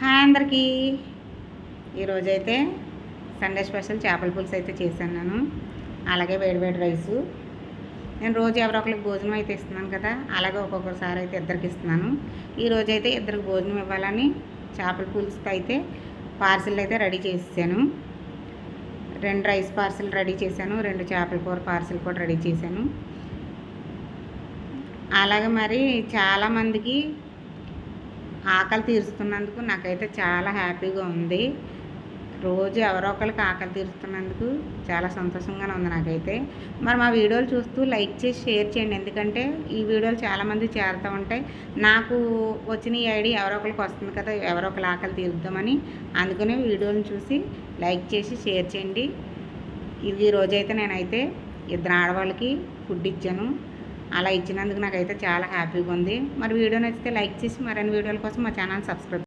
Hi అందరికీ. ఈరోజైతే Sunday special చేపల పులుసు అయితే చేశాను నేను. అలాగే వేడివేడి రైసు. నేను రోజు ఎవరో ఒకరికి భోజనం అయితే ఇస్తున్నాను కదా, అలాగే ఒక్కొక్కసారి అయితే ఇద్దరికి ఇస్తున్నాను. ఈరోజైతే ఇద్దరికి భోజనం ఇవ్వాలని చేపల పులుసుతో అయితే పార్సిల్ అయితే రెడీ చేసాను. 2 రైస్ పార్సిల్ రెడీ చేశాను, 2 చేపల కూర పార్సిల్ కూడా రెడీ చేశాను. అలాగే మరి చాలామందికి ఆకలి తీరుస్తున్నందుకు నాకైతే చాలా హ్యాపీగా ఉంది. రోజు ఎవరో ఒకరికి ఆకలి తీరుస్తున్నందుకు చాలా సంతోషంగానే ఉంది నాకైతే. మరి మా వీడియోలు చూస్తూ లైక్ చేసి షేర్ చేయండి, ఎందుకంటే ఈ వీడియోలు చాలామంది చేరుతూ ఉంటాయి. నాకు వచ్చిన ఈ ఐడియా ఎవరో ఒకరికి వస్తుంది కదా, ఎవరో ఒకరి ఆకలి తీరుద్దామని. అందుకనే వీడియోలను చూసి లైక్ చేసి షేర్ చేయండి. ఇది ఈరోజైతే నేనైతే 2 ఆడవాళ్ళకి ఫుడ్ ఇచ్చాను. అలా ఇచ్చినందుకు నాకైతే చాలా హ్యాపీగా ఉంది. మరి వీడియో నచ్చితే లైక్ చేసి మరిన్ని వీడియోల కోసం మా ఛానల్ సబ్స్క్రైబ్